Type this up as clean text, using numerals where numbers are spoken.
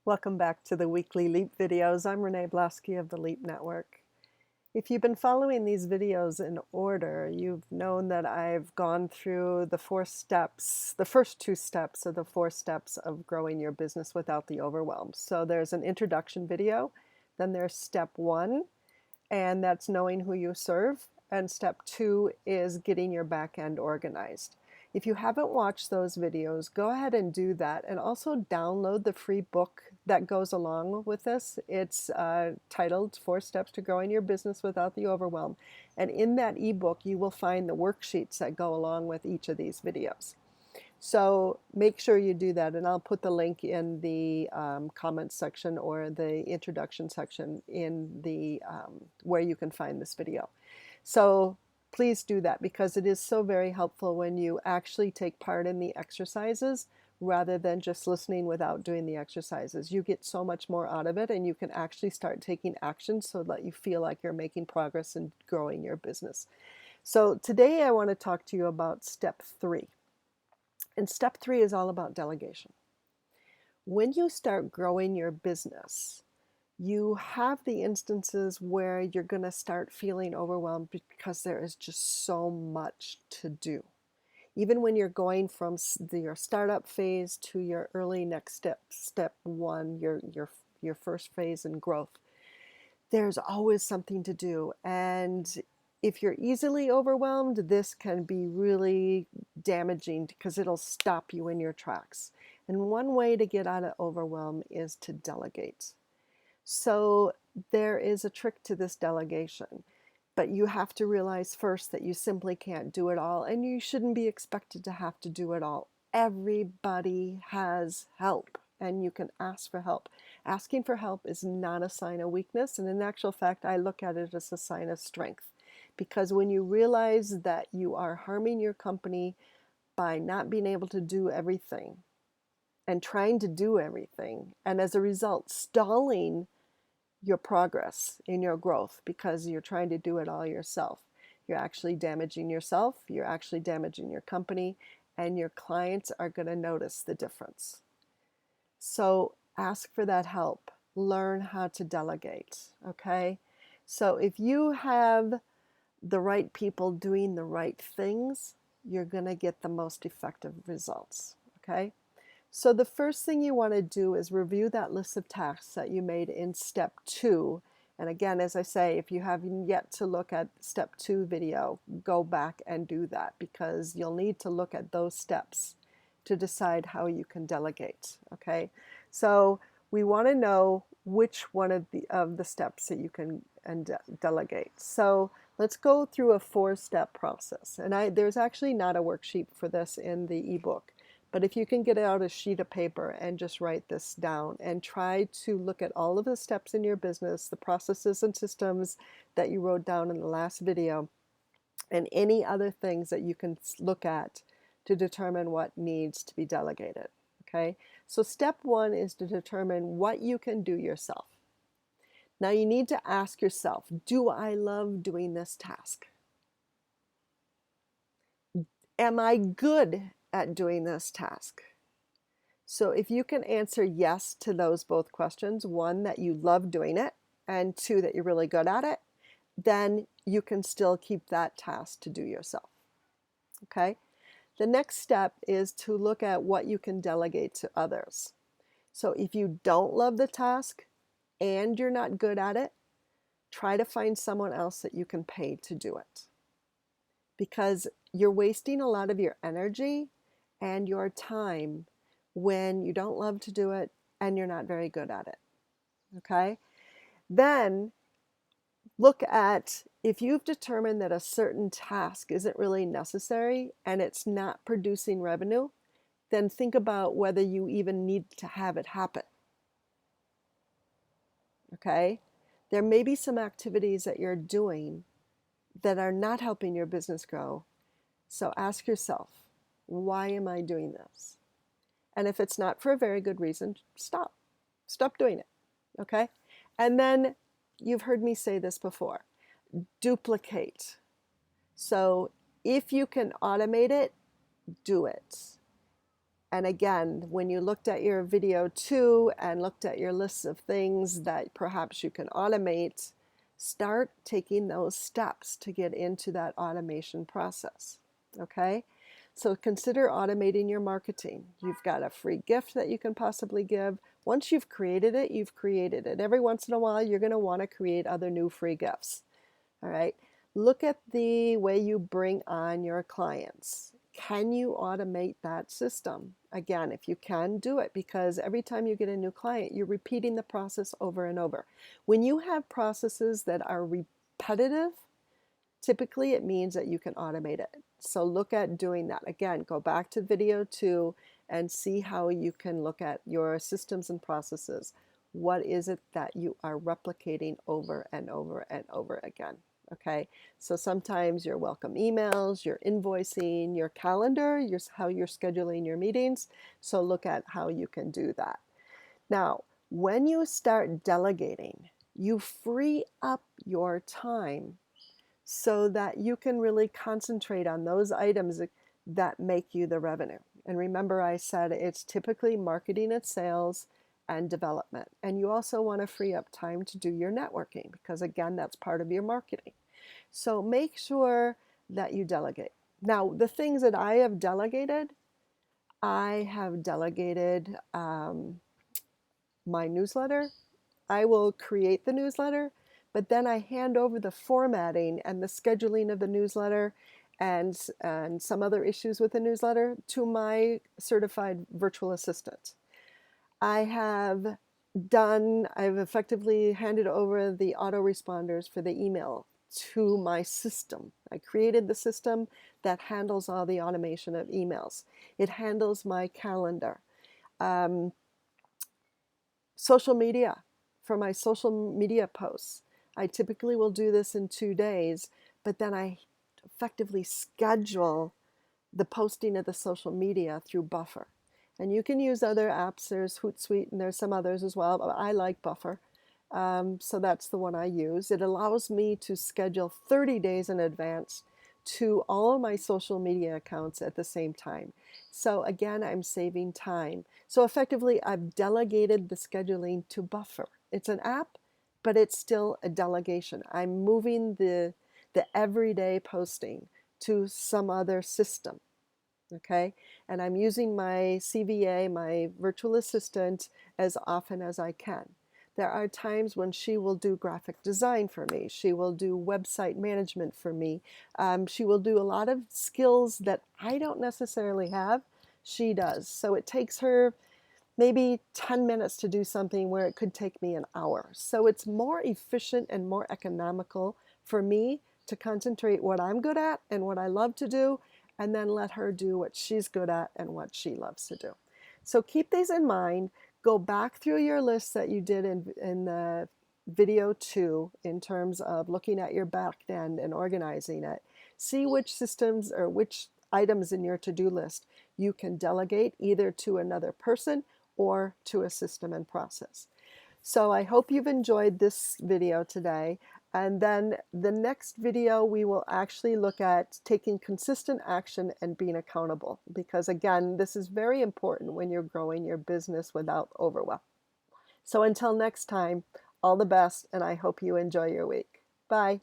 Welcome back to the weekly LEAP videos. I'm Renee Blasky of the LEAP Network. If you've been following these videos in order, you've known that I've gone through the 4 steps, the first 2 steps of the 4 steps of growing your business without the overwhelm. So there's an introduction video, then there's step 1, and that's knowing who you serve, and step 2 is getting your back end organized. If you haven't watched those videos, go ahead and do that, and also download the free book that goes along with this. It's titled 4 Steps to Growing Your Business Without the Overwhelm. And in that ebook, you will find the worksheets that go along with each of these videos. So make sure you do that, and I'll put the link in the comments section or the introduction section in the where you can find this video. So please do that, because it is so very helpful when you actually take part in the exercises rather than just listening without doing the exercises. You get so much more out of it, and you can actually start taking action so that you feel like you're making progress and growing your business. So today I want to talk to you about step 3. And step 3 is all about delegation. When you start growing your business, you have the instances where you're going to start feeling overwhelmed because there is just so much to do. Even when you're going from your startup phase to your early next step 1, your first phase in growth, there's always something to do. And if you're easily overwhelmed, this can be really damaging because it'll stop you in your tracks. And one way to get out of overwhelm is to delegate. So there is a trick to this delegation, but you have to realize first that you simply can't do it all, and you shouldn't be expected to have to do it all. Everybody has help, and you can ask for help. Asking for help is not a sign of weakness, and in actual fact, I look at it as a sign of strength. Because when you realize that you are harming your company by not being able to do everything and trying to do everything, and as a result, stalling your progress in your growth because you're trying to do it all yourself, you're actually damaging yourself, you're actually damaging your company, and your clients are going to notice the difference. So ask for that help. Learn how to delegate, okay? So if you have the right people doing the right things, you're going to get the most effective results, okay? So the first thing you want to do is review that list of tasks that you made in step 2. And again, as I say, if you haven't yet to look at step 2 video, go back and do that, because you'll need to look at those steps to decide how you can delegate, okay? So we want to know which one of the steps that you can delegate. So let's go through a 4-step process. And there's actually not a worksheet for this in the ebook, but if you can get out a sheet of paper and just write this down and try to look at all of the steps in your business, the processes and systems that you wrote down in the last video, and any other things that you can look at to determine what needs to be delegated. Okay, so step 1 is to determine what you can do yourself. Now you need to ask yourself, do I love doing this task? Am I good at doing this task? So if you can answer yes to those both questions, 1, that you love doing it, and 2, that you're really good at it, then you can still keep that task to do yourself. Okay? The next step is to look at what you can delegate to others. So if you don't love the task and you're not good at it, try to find someone else that you can pay to do it. Because you're wasting a lot of your energy and your time when you don't love to do it and you're not very good at it. Okay? Then look at, if you've determined that a certain task isn't really necessary and it's not producing revenue, then think about whether you even need to have it happen. Okay? There may be some activities that you're doing that are not helping your business grow. So ask yourself, why am I doing this? And if it's not for a very good reason, stop. Stop doing it. Okay? And then you've heard me say this before, duplicate. So if you can automate it, do it. And again, when you looked at your video 2 and looked at your list of things that perhaps you can automate, start taking those steps to get into that automation process. Okay? So consider automating your marketing. You've got a free gift that you can possibly give. Once you've created it, you've created it. Every once in a while, you're going to want to create other new free gifts. All right? Look at the way you bring on your clients. Can you automate that system? Again, if you can, do it, because every time you get a new client, you're repeating the process over and over. When you have processes that are repetitive, typically it means that you can automate it. So look at doing that. Again, go back to video 2 and see how you can look at your systems and processes. What is it that you are replicating over and over and over again? Okay, so sometimes your welcome emails, your invoicing, your calendar, how you're scheduling your meetings. So look at how you can do that. Now, when you start delegating, you free up your time so that you can really concentrate on those items that make you the revenue. And remember, I said it's typically marketing and sales and development. And you also want to free up time to do your networking because, again, that's part of your marketing. So make sure that you delegate. Now, the things that I have delegated my newsletter. I will create the newsletter, but then I hand over the formatting and the scheduling of the newsletter and some other issues with the newsletter to my certified virtual assistant. I've effectively handed over the autoresponders for the email to my system. I created the system that handles all the automation of emails. It handles my calendar. Social media, for my social media posts. I typically will do this in 2 days, but then I effectively schedule the posting of the social media through Buffer. And you can use other apps. There's Hootsuite and there's some others as well, but I like Buffer. So that's the one I use. It allows me to schedule 30 days in advance to all of my social media accounts at the same time. So again, I'm saving time. So effectively, I've delegated the scheduling to Buffer. It's an app, but it's still a delegation. I'm moving the everyday posting to some other system. Okay, and I'm using my CVA, my virtual assistant, as often as I can. There are times when she will do graphic design for me. She will do website management for me. She will do a lot of skills that I don't necessarily have. She does. So it takes her maybe 10 minutes to do something where it could take me an hour. So it's more efficient and more economical for me to concentrate what I'm good at and what I love to do, and then let her do what she's good at and what she loves to do. So keep these in mind. Go back through your lists that you did in the video 2 in terms of looking at your back end and organizing it. See which systems or which items in your to-do list you can delegate either to another person or to a system and process. So I hope you've enjoyed this video today. And then the next video, we will actually look at taking consistent action and being accountable. Because again, this is very important when you're growing your business without overwhelm. So until next time, all the best, and I hope you enjoy your week. Bye.